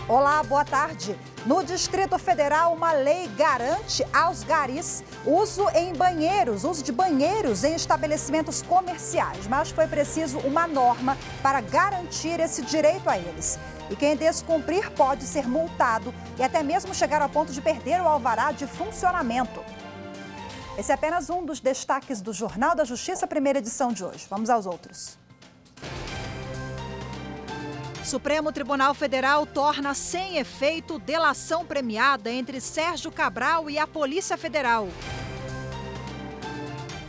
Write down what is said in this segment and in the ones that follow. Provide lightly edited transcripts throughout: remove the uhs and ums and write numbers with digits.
Olá, boa tarde. No Distrito Federal, uma lei garante aos garis uso de banheiros em estabelecimentos comerciais, mas foi preciso uma norma para garantir esse direito a eles. E quem descumprir pode ser multado e até mesmo chegar ao ponto de perder o alvará de funcionamento. Esse é apenas um dos destaques do Jornal da Justiça, primeira edição de hoje. Vamos aos outros. Supremo Tribunal Federal torna sem efeito delação premiada entre Sérgio Cabral e a Polícia Federal.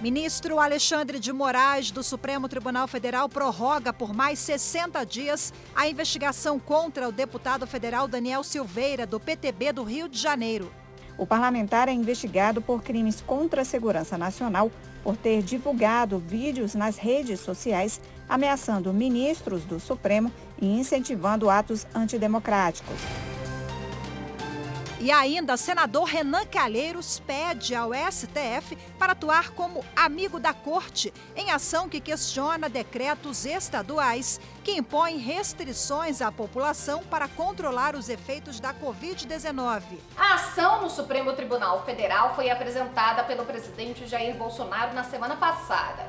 Ministro Alexandre de Moraes, do Supremo Tribunal Federal, prorroga por mais 60 dias a investigação contra o deputado federal Daniel Silveira, do PTB do Rio de Janeiro. O parlamentar é investigado por crimes contra a segurança nacional por ter divulgado vídeos nas redes sociais ameaçando ministros do Supremo e incentivando atos antidemocráticos. E ainda, senador Renan Calheiros pede ao STF para atuar como amigo da Corte em ação que questiona decretos estaduais que impõem restrições à população para controlar os efeitos da Covid-19. A ação no Supremo Tribunal Federal foi apresentada pelo presidente Jair Bolsonaro na semana passada.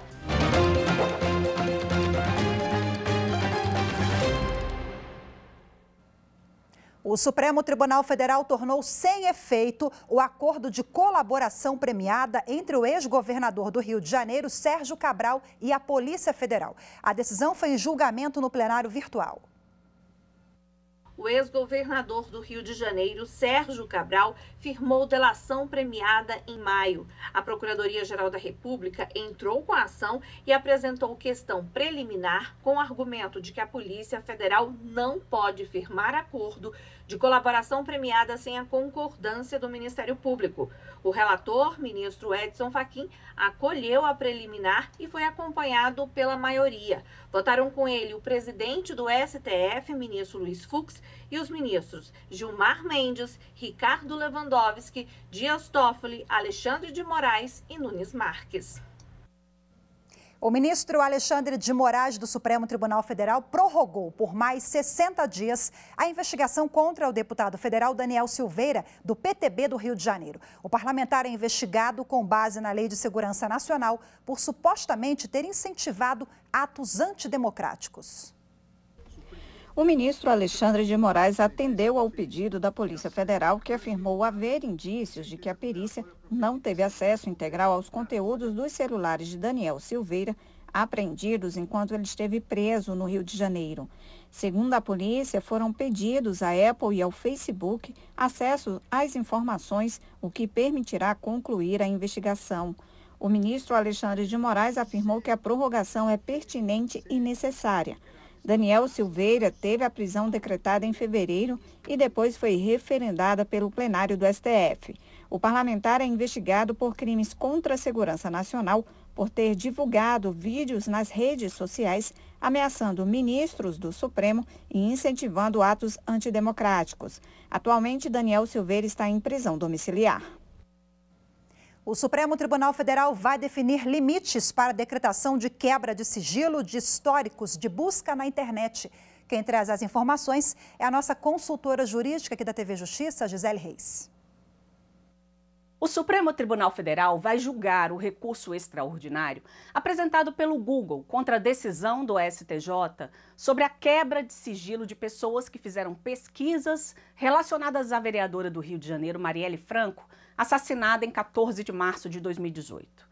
O Supremo Tribunal Federal tornou sem efeito o acordo de colaboração premiada entre o ex-governador do Rio de Janeiro, Sérgio Cabral, e a Polícia Federal. A decisão foi em julgamento no plenário virtual. O ex-governador do Rio de Janeiro, Sérgio Cabral, firmou delação premiada em maio. A Procuradoria-Geral da República entrou com a ação e apresentou questão preliminar com o argumento de que a Polícia Federal não pode firmar acordo de colaboração premiada sem a concordância do Ministério Público. O relator, ministro Edson Fachin, acolheu a preliminar e foi acompanhado pela maioria. Votaram com ele o presidente do STF, ministro Luiz Fux, e os ministros Gilmar Mendes, Ricardo Lewandowski, Dias Toffoli, Alexandre de Moraes e Nunes Marques. O ministro Alexandre de Moraes, do Supremo Tribunal Federal, prorrogou por mais 60 dias a investigação contra o deputado federal Daniel Silveira, do PTB do Rio de Janeiro. O parlamentar é investigado com base na Lei de Segurança Nacional por supostamente ter incentivado atos antidemocráticos. O ministro Alexandre de Moraes atendeu ao pedido da Polícia Federal, que afirmou haver indícios de que a perícia não teve acesso integral aos conteúdos dos celulares de Daniel Silveira, apreendidos enquanto ele esteve preso no Rio de Janeiro. Segundo a polícia, foram pedidos à Apple e ao Facebook acesso às informações, o que permitirá concluir a investigação. O ministro Alexandre de Moraes afirmou que a prorrogação é pertinente e necessária. Daniel Silveira teve a prisão decretada em fevereiro e depois foi referendada pelo plenário do STF. O parlamentar é investigado por crimes contra a segurança nacional por ter divulgado vídeos nas redes sociais ameaçando ministros do Supremo e incentivando atos antidemocráticos. Atualmente, Daniel Silveira está em prisão domiciliar. O Supremo Tribunal Federal vai definir limites para a decretação de quebra de sigilo de históricos de busca na internet. Quem traz as informações é a nossa consultora jurídica aqui da TV Justiça, Gisele Reis. O Supremo Tribunal Federal vai julgar o recurso extraordinário apresentado pelo Google contra a decisão do STJ sobre a quebra de sigilo de pessoas que fizeram pesquisas relacionadas à vereadora do Rio de Janeiro, Marielle Franco, assassinada em 14 de março de 2018.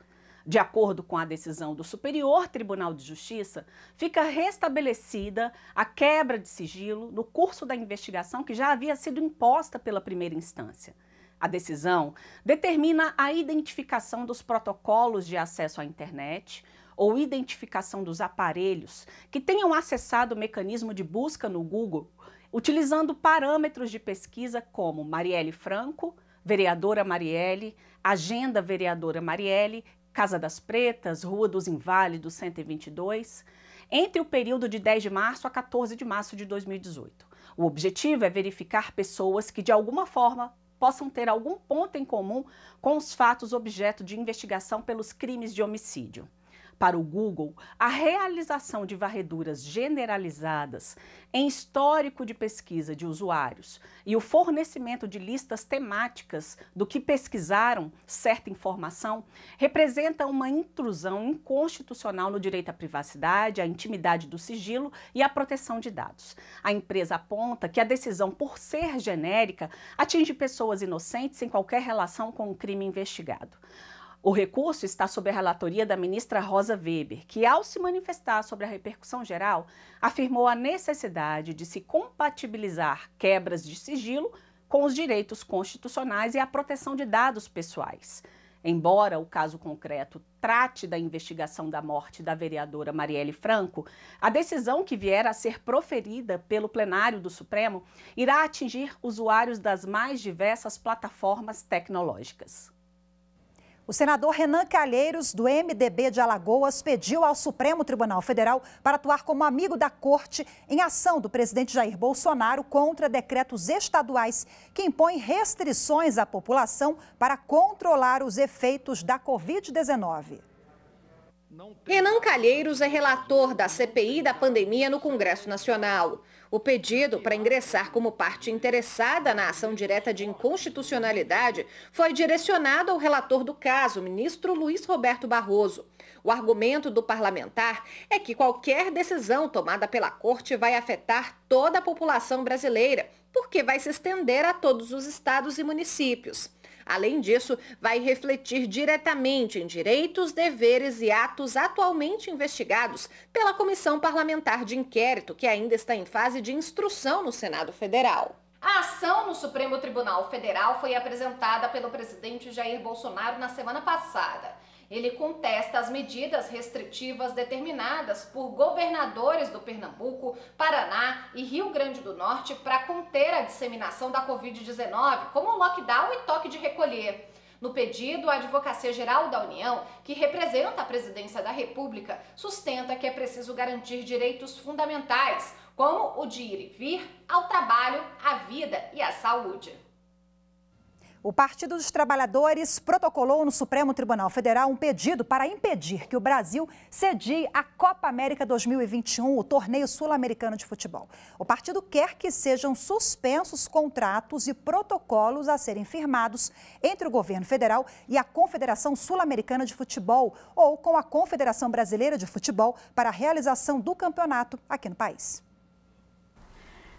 De acordo com a decisão do Superior Tribunal de Justiça, fica restabelecida a quebra de sigilo no curso da investigação que já havia sido imposta pela primeira instância. A decisão determina a identificação dos protocolos de acesso à internet ou identificação dos aparelhos que tenham acessado o mecanismo de busca no Google, utilizando parâmetros de pesquisa como Marielle Franco, vereadora Marielle, agenda vereadora Marielle, Casa das Pretas, Rua dos Inválidos 122, entre o período de 10 de março a 14 de março de 2018. O objetivo é verificar pessoas que, de alguma forma, possam ter algum ponto em comum com os fatos objeto de investigação pelos crimes de homicídio. para o Google a realização de varreduras generalizadas em histórico de pesquisa de usuários e o fornecimento de listas temáticas do que pesquisaram certa informação representa uma intrusão inconstitucional no direito à privacidade, à intimidade do sigilo e à proteção de dados. A empresa aponta que a decisão, por ser genérica, atinge pessoas inocentes sem qualquer relação com o crime investigado. O recurso está sob a relatoria da ministra Rosa Weber, que, ao se manifestar sobre a repercussão geral, afirmou a necessidade de se compatibilizar quebras de sigilo com os direitos constitucionais e a proteção de dados pessoais. Embora o caso concreto trate da investigação da morte da vereadora Marielle Franco, a decisão que vier a ser proferida pelo plenário do Supremo irá atingir usuários das mais diversas plataformas tecnológicas. O senador Renan Calheiros, do MDB de Alagoas, pediu ao Supremo Tribunal Federal para atuar como amigo da Corte em ação do presidente Jair Bolsonaro contra decretos estaduais que impõem restrições à população para controlar os efeitos da Covid-19. Renan Calheiros é relator da CPI da pandemia no Congresso Nacional. O pedido para ingressar como parte interessada na ação direta de inconstitucionalidade foi direcionado ao relator do caso, ministro Luiz Roberto Barroso. O argumento do parlamentar é que qualquer decisão tomada pela Corte vai afetar toda a população brasileira, porque vai se estender a todos os estados e municípios. Além disso, vai refletir diretamente em direitos, deveres e atos atualmente investigados pela Comissão Parlamentar de Inquérito, que ainda está em fase de instrução no Senado Federal. A ação no Supremo Tribunal Federal foi apresentada pelo presidente Jair Bolsonaro na semana passada. Ele contesta as medidas restritivas determinadas por governadores do Pernambuco, Paraná e Rio Grande do Norte para conter a disseminação da Covid-19, como o lockdown e toque de recolher. No pedido, a Advocacia Geral da União, que representa a Presidência da República, sustenta que é preciso garantir direitos fundamentais, como o de ir e vir ao trabalho, à vida e à saúde. O Partido dos Trabalhadores protocolou no Supremo Tribunal Federal um pedido para impedir que o Brasil cedie a Copa América 2021, o torneio sul-americano de futebol. O partido quer que sejam suspensos contratos e protocolos a serem firmados entre o governo federal e a Confederação Sul-Americana de Futebol ou com a Confederação Brasileira de Futebol para a realização do campeonato aqui no país.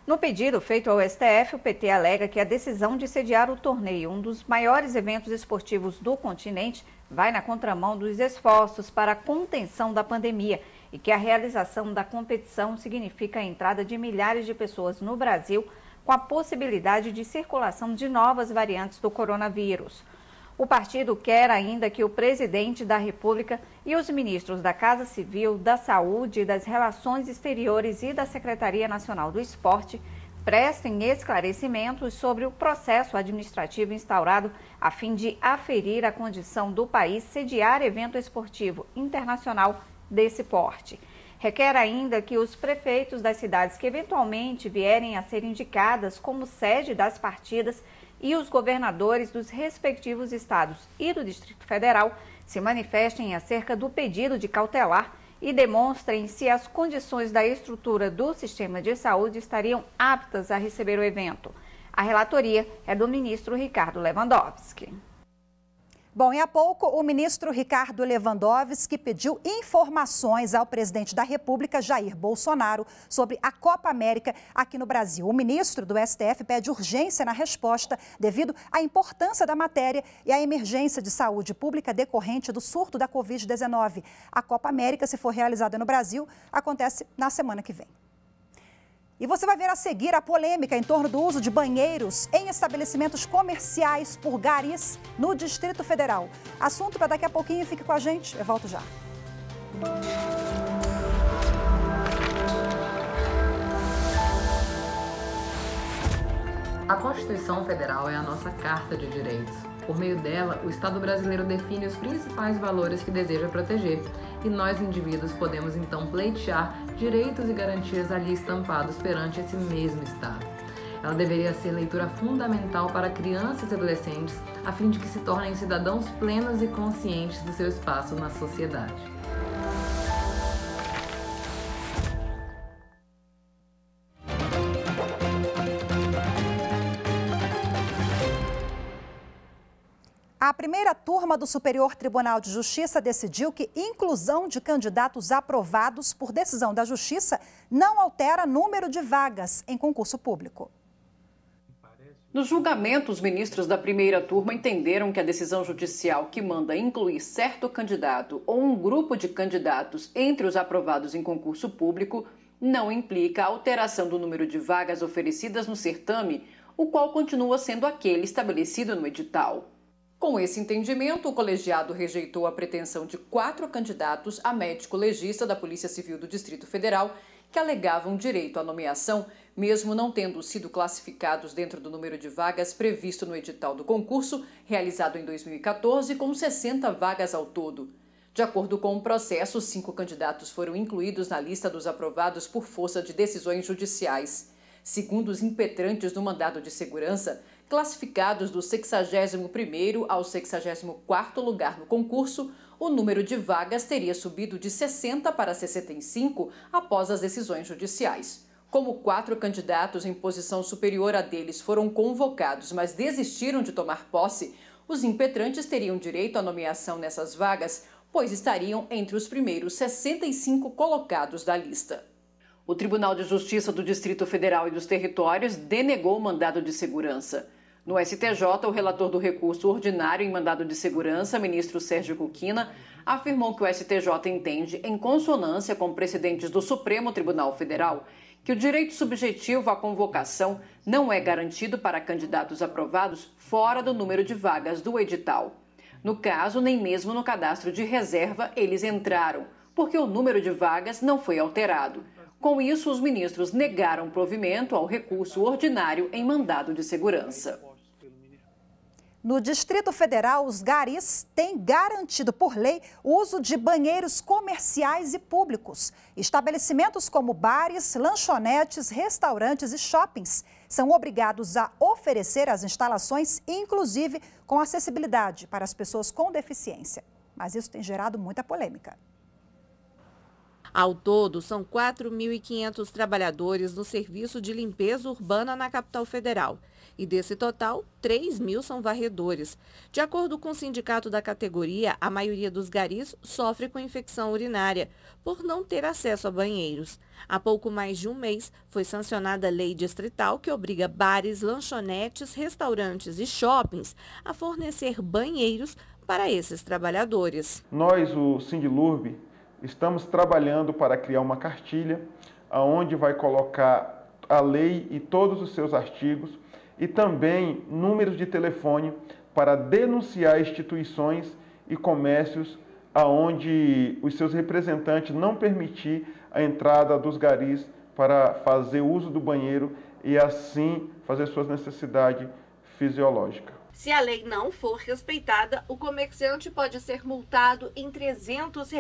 No pedido feito ao STF, o PT alega que a decisão de sediar o torneio, um dos maiores eventos esportivos do continente, vai na contramão dos esforços para a contenção da pandemia e que a realização da competição significa a entrada de milhares de pessoas no Brasil com a possibilidade de circulação de novas variantes do coronavírus. O partido quer ainda que o presidente da República e os ministros da Casa Civil, da Saúde, das Relações Exteriores e da Secretaria Nacional do Esporte prestem esclarecimentos sobre o processo administrativo instaurado a fim de aferir a condição do país sediar evento esportivo internacional desse porte. Requer ainda que os prefeitos das cidades que eventualmente vierem a ser indicadas como sede das partidas e os governadores dos respectivos estados e do Distrito Federal se manifestem acerca do pedido de cautelar e demonstrem se as condições da estrutura do sistema de saúde estariam aptas a receber o evento. A relatoria é do ministro Ricardo Lewandowski. Bom, e há pouco o ministro Ricardo Lewandowski pediu informações ao presidente da República, Jair Bolsonaro, sobre a Copa América aqui no Brasil. O ministro do STF pede urgência na resposta devido à importância da matéria e à emergência de saúde pública decorrente do surto da Covid-19. A Copa América, se for realizada no Brasil, acontece na semana que vem. E você vai ver a seguir a polêmica em torno do uso de banheiros em estabelecimentos comerciais por garis no Distrito Federal. Assunto para daqui a pouquinho, fique com a gente, eu volto já. A Constituição Federal é a nossa Carta de Direitos. Por meio dela, o Estado brasileiro define os principais valores que deseja proteger e nós, indivíduos, podemos então pleitear direitos e garantias ali estampados perante esse mesmo Estado. Ela deveria ser leitura fundamental para crianças e adolescentes, a fim de que se tornem cidadãos plenos e conscientes do seu espaço na sociedade. A primeira turma do Superior Tribunal de Justiça decidiu que inclusão de candidatos aprovados por decisão da Justiça não altera número de vagas em concurso público. No julgamento, os ministros da primeira turma entenderam que a decisão judicial que manda incluir certo candidato ou um grupo de candidatos entre os aprovados em concurso público não implica a alteração do número de vagas oferecidas no certame, o qual continua sendo aquele estabelecido no edital. Com esse entendimento, o colegiado rejeitou a pretensão de 4 candidatos a médico legista da Polícia Civil do Distrito Federal que alegavam direito à nomeação, mesmo não tendo sido classificados dentro do número de vagas previsto no edital do concurso, realizado em 2014, com 60 vagas ao todo. De acordo com o processo, 5 candidatos foram incluídos na lista dos aprovados por força de decisões judiciais. Segundo os impetrantes do mandado de segurança, classificados do 61º ao 64º lugar no concurso, o número de vagas teria subido de 60 para 65 após as decisões judiciais. Como 4 candidatos em posição superior a deles foram convocados, mas desistiram de tomar posse, os impetrantes teriam direito à nomeação nessas vagas, pois estariam entre os primeiros 65 colocados da lista. O Tribunal de Justiça do Distrito Federal e dos Territórios denegou o mandado de segurança. No STJ, o relator do recurso ordinário em mandado de segurança, ministro Sérgio Cuquina, afirmou que o STJ entende, em consonância com precedentes do Supremo Tribunal Federal, que o direito subjetivo à convocação não é garantido para candidatos aprovados fora do número de vagas do edital. No caso, nem mesmo no cadastro de reserva eles entraram, porque o número de vagas não foi alterado. Com isso, os ministros negaram provimento ao recurso ordinário em mandado de segurança. No Distrito Federal, os garis têm garantido por lei o uso de banheiros comerciais e públicos. Estabelecimentos como bares, lanchonetes, restaurantes e shoppings são obrigados a oferecer as instalações, inclusive com acessibilidade para as pessoas com deficiência. Mas isso tem gerado muita polêmica. Ao todo, são 4.500 trabalhadores no serviço de limpeza urbana na capital federal. E desse total, 3.000 são varredores. De acordo com o sindicato da categoria, a maioria dos garis sofre com infecção urinária por não ter acesso a banheiros. Há pouco mais de um mês, foi sancionada a lei distrital que obriga bares, lanchonetes, restaurantes e shoppings a fornecer banheiros para esses trabalhadores. Nós, o Sindilurb, estamos trabalhando para criar uma cartilha onde vai colocar a lei e todos os seus artigos e também números de telefone para denunciar instituições e comércios aonde os seus representantes não permitir a entrada dos garis para fazer uso do banheiro e assim fazer suas necessidades fisiológicas. Se a lei não for respeitada, o comerciante pode ser multado em R$ 300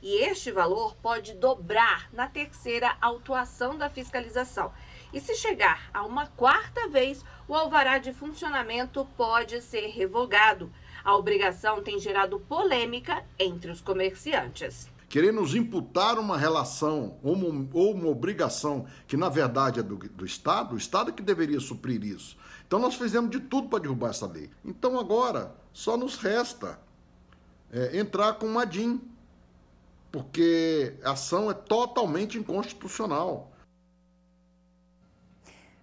e este valor pode dobrar na terceira autuação da fiscalização. E se chegar a uma 4ª vez, o alvará de funcionamento pode ser revogado. A obrigação tem gerado polêmica entre os comerciantes. Querer nos imputar uma relação ou uma obrigação que, na verdade, é do Estado, o Estado é que deveria suprir isso. Então, nós fizemos de tudo para derrubar essa lei. Então, agora, só nos resta entrar com uma DIN, porque a ação é totalmente inconstitucional.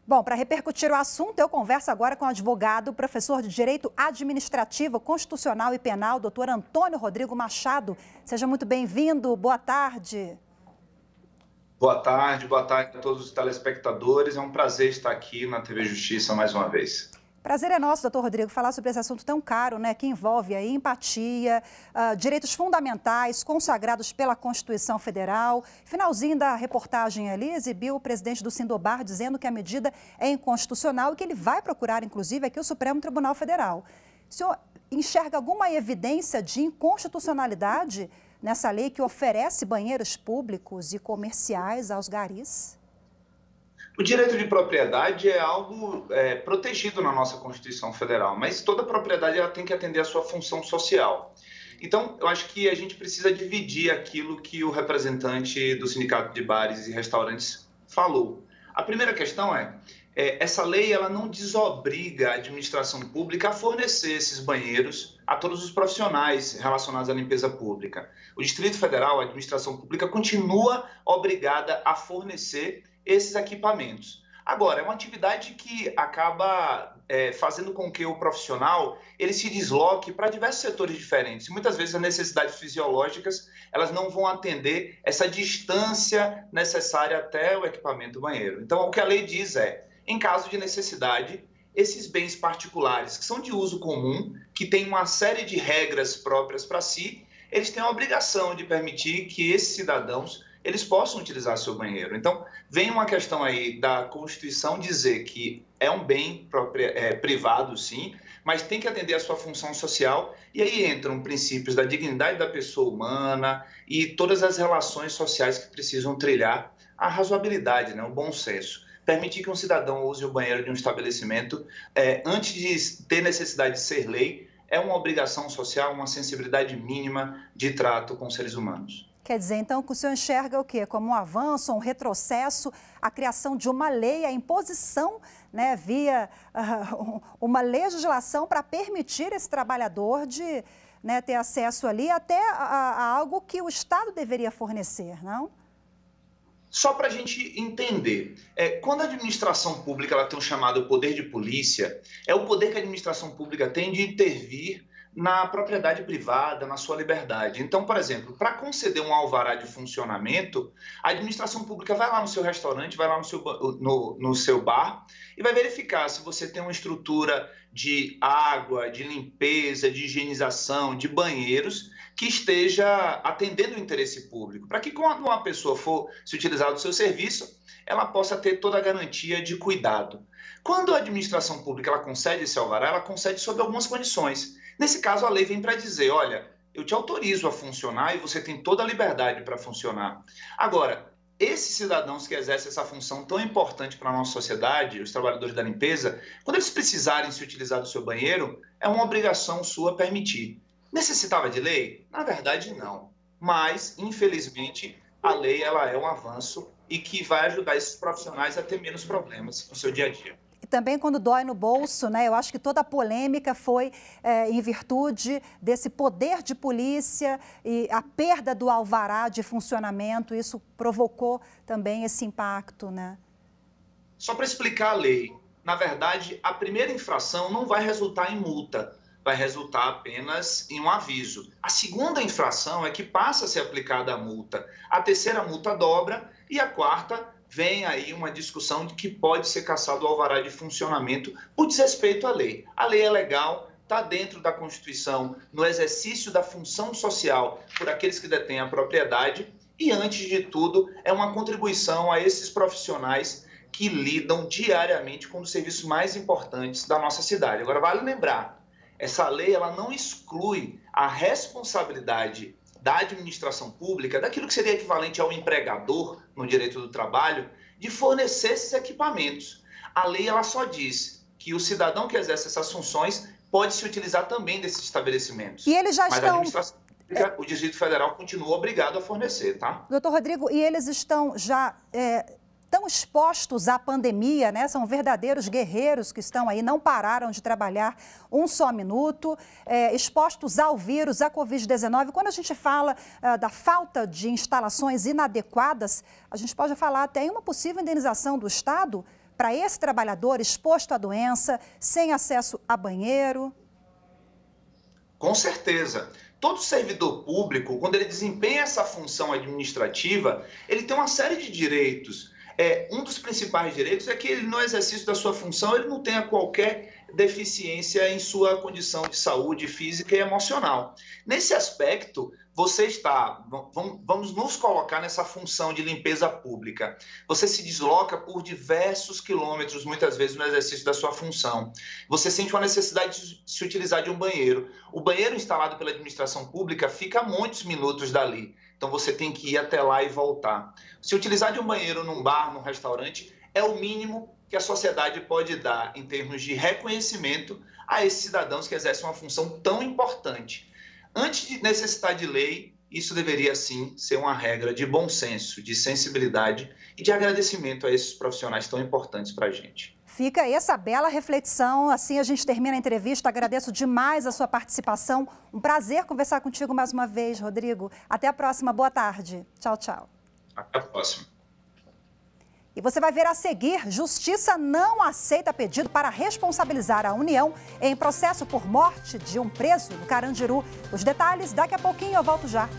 Bom, para repercutir o assunto, eu converso agora com o advogado, professor de Direito Administrativo, Constitucional e Penal, doutor Antônio Rodrigo Machado. Seja muito bem-vindo, boa tarde. Boa tarde a todos os telespectadores. É um prazer estar aqui na TV Justiça mais uma vez. Prazer é nosso, doutor Rodrigo, falar sobre esse assunto tão caro, né, que envolve aí empatia, direitos fundamentais consagrados pela Constituição Federal. Finalzinho da reportagem ali, exibiu o presidente do Sindobar dizendo que a medida é inconstitucional e que ele vai procurar, inclusive, aqui o Supremo Tribunal Federal. O senhor enxerga alguma evidência de inconstitucionalidade nessa lei que oferece banheiros públicos e comerciais aos garis? O direito de propriedade é algo protegido na nossa Constituição Federal, mas toda propriedade ela tem que atender à sua função social. Então, eu acho que a gente precisa dividir aquilo que o representante do Sindicato de Bares e Restaurantes falou. A primeira questão é essa lei ela não desobriga a administração pública a fornecer esses banheiros a todos os profissionais relacionados à limpeza pública. O Distrito Federal, a administração pública, continua obrigada a fornecer esses equipamentos. Agora, é uma atividade que acaba fazendo com que o profissional ele se desloque para diversos setores diferentes. Muitas vezes as necessidades fisiológicas elas não vão atender essa distância necessária até o equipamento banheiro. Então, o que a lei diz em caso de necessidade, esses bens particulares que são de uso comum, que têm uma série de regras próprias para si, eles têm a obrigação de permitir que esses cidadãos eles possam utilizar seu banheiro. Então, vem uma questão aí da Constituição dizer que é um bem privado, sim, mas tem que atender a sua função social, e aí entram princípios da dignidade da pessoa humana e todas as relações sociais que precisam trilhar a razoabilidade, o bom senso. Permitir que um cidadão use o banheiro de um estabelecimento, antes de ter necessidade de ser lei, é uma obrigação social, uma sensibilidade mínima de trato com seres humanos. Quer dizer, então, que o senhor enxerga o quê? Como um avanço, um retrocesso, a criação de uma lei, a imposição, via uma legislação para permitir esse trabalhador de ter acesso ali até a algo que o Estado deveria fornecer, não? Só para a gente entender, quando a administração pública ela tem um chamado poder de polícia, é o poder que a administração pública tem de intervir na propriedade privada, na sua liberdade. Então, por exemplo, para conceder um alvará de funcionamento, a administração pública vai lá no seu restaurante, vai lá no seu bar e vai verificar se você tem uma estrutura de água, de limpeza, de higienização, de banheiros que esteja atendendo o interesse público, para que quando uma pessoa for se utilizar do seu serviço, ela possa ter toda a garantia de cuidado. Quando a administração pública ela concede esse alvará, ela concede sob algumas condições. Nesse caso, a lei vem para dizer, olha, eu te autorizo a funcionar e você tem toda a liberdade para funcionar. Agora, esses cidadãos que exercem essa função tão importante para a nossa sociedade, os trabalhadores da limpeza, quando eles precisarem se utilizar do seu banheiro, é uma obrigação sua permitir. Necessitava de lei? Na verdade, não. Mas, infelizmente, a lei ela é um avanço e que vai ajudar esses profissionais a ter menos problemas no seu dia a dia. E também quando dói no bolso, eu acho que toda a polêmica foi em virtude desse poder de polícia e a perda do alvará de funcionamento, isso provocou também esse impacto, Só para explicar a lei, na verdade, a primeira infração não vai resultar em multa, vai resultar apenas em um aviso. A segunda infração é que passa a ser aplicada a multa, a terceira multa dobra e a quarta vem aí uma discussão de que pode ser cassado o alvará de funcionamento por desrespeito à lei. A lei é legal, está dentro da Constituição, no exercício da função social por aqueles que detêm a propriedade e, antes de tudo, é uma contribuição a esses profissionais que lidam diariamente com os serviços mais importantes da nossa cidade. Agora, vale lembrar, essa lei ela não exclui a responsabilidade da administração pública, daquilo que seria equivalente ao empregador no direito do trabalho, de fornecer esses equipamentos. A lei ela só diz que o cidadão que exerce essas funções pode se utilizar também desses estabelecimentos. E eles já Mas estão... a administração pública, o Distrito Federal continua obrigado a fornecer, tá? Doutor Rodrigo, e eles estão já... tão expostos à pandemia, são verdadeiros guerreiros que estão aí, não pararam de trabalhar um só minuto, expostos ao vírus, à Covid-19. Quando a gente fala da falta de instalações inadequadas, a gente pode falar até em uma possível indenização do Estado para esse trabalhador exposto à doença, sem acesso a banheiro. Com certeza. Todo servidor público, quando ele desempenha essa função administrativa, ele tem uma série de direitos. Um dos principais direitos é que ele, no exercício da sua função, ele não tenha qualquer deficiência em sua condição de saúde física e emocional. Nesse aspecto, vamos nos colocar nessa função de limpeza pública. Você se desloca por diversos quilômetros, muitas vezes, no exercício da sua função. Você sente uma necessidade de se utilizar de um banheiro. O banheiro instalado pela administração pública fica a muitos minutos dali. Então, você tem que ir até lá e voltar. Se utilizar de um banheiro num bar, num restaurante, é o mínimo que a sociedade pode dar em termos de reconhecimento a esses cidadãos que exercem uma função tão importante. Antes de necessitar de lei, isso deveria sim ser uma regra de bom senso, de sensibilidade e de agradecimento a esses profissionais tão importantes para a gente. Fica aí essa bela reflexão. Assim a gente termina a entrevista. Agradeço demais a sua participação. Um prazer conversar contigo mais uma vez, Rodrigo. Até a próxima. Boa tarde. Tchau, tchau. Até a próxima. E você vai ver a seguir: Justiça não aceita pedido para responsabilizar a União em processo por morte de um preso no Carandiru. Os detalhes daqui a pouquinho, eu volto já.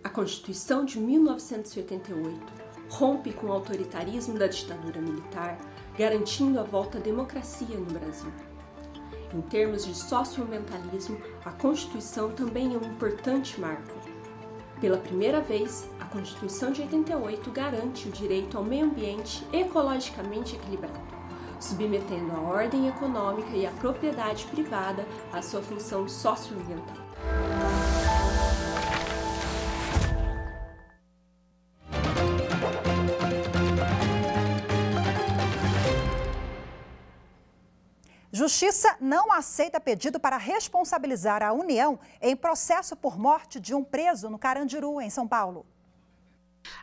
A Constituição de 1988 rompe com o autoritarismo da ditadura militar, garantindo a volta à democracia no Brasil. Em termos de socioambientalismo, a Constituição também é um importante marco. Pela primeira vez, a Constituição de 88 garante o direito ao meio ambiente ecologicamente equilibrado, submetendo a ordem econômica e a propriedade privada à sua função socioambiental. Justiça não aceita pedido para responsabilizar a União em processo por morte de um preso no Carandiru, em São Paulo.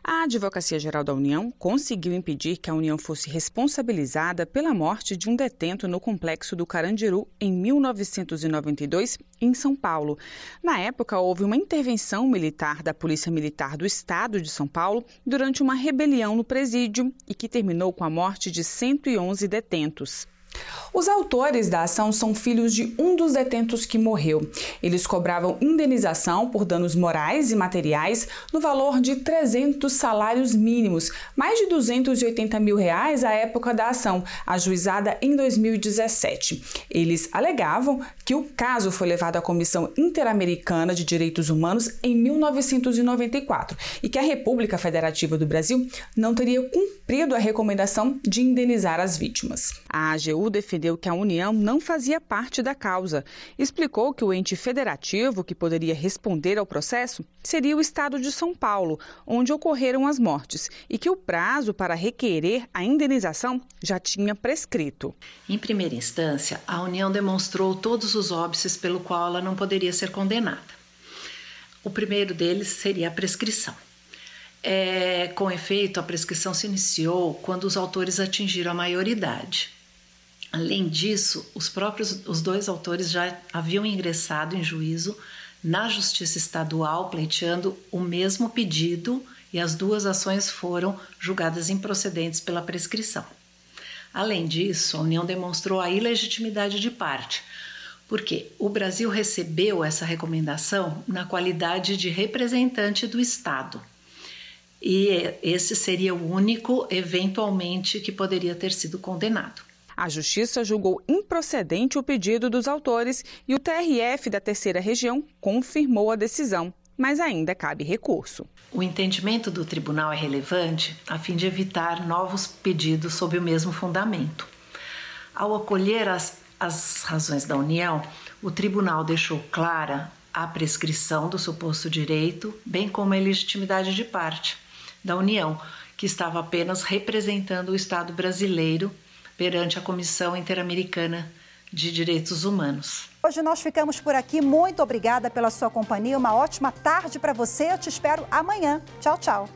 A Advocacia Geral da União conseguiu impedir que a União fosse responsabilizada pela morte de um detento no complexo do Carandiru em 1992, em São Paulo. Na época, houve uma intervenção militar da Polícia Militar do Estado de São Paulo durante uma rebelião no presídio e que terminou com a morte de 111 detentos. Os autores da ação são filhos de um dos detentos que morreu. Eles cobravam indenização por danos morais e materiais no valor de 300 salários mínimos, mais de R$280 mil à época da ação, ajuizada em 2017. Eles alegavam que o caso foi levado à Comissão Interamericana de Direitos Humanos em 1994 e que a República Federativa do Brasil não teria cumprido a recomendação de indenizar as vítimas. A AGU defendeu que a União não fazia parte da causa. Explicou que o ente federativo que poderia responder ao processo seria o Estado de São Paulo, onde ocorreram as mortes, e que o prazo para requerer a indenização já tinha prescrito. Em primeira instância, a União demonstrou todos os óbices pelo qual ela não poderia ser condenada. O primeiro deles seria a prescrição. Com efeito, a prescrição se iniciou quando os autores atingiram a maioridade. Além disso, os dois autores já haviam ingressado em juízo na Justiça Estadual pleiteando o mesmo pedido e as duas ações foram julgadas improcedentes pela prescrição. Além disso, a União demonstrou a ilegitimidade de parte, porque o Brasil recebeu essa recomendação na qualidade de representante do Estado. E esse seria o único, eventualmente, que poderia ter sido condenado. A Justiça julgou improcedente o pedido dos autores e o TRF da Terceira Região confirmou a decisão, mas ainda cabe recurso. O entendimento do tribunal é relevante a fim de evitar novos pedidos sob o mesmo fundamento. Ao acolher as razões da União, o tribunal deixou clara a prescrição do suposto direito, bem como a ilegitimidade de parte da União, que estava apenas representando o Estado brasileiro perante a Comissão Interamericana de Direitos Humanos. Hoje nós ficamos por aqui. Muito obrigada pela sua companhia. Uma ótima tarde para você. Eu te espero amanhã. Tchau, tchau.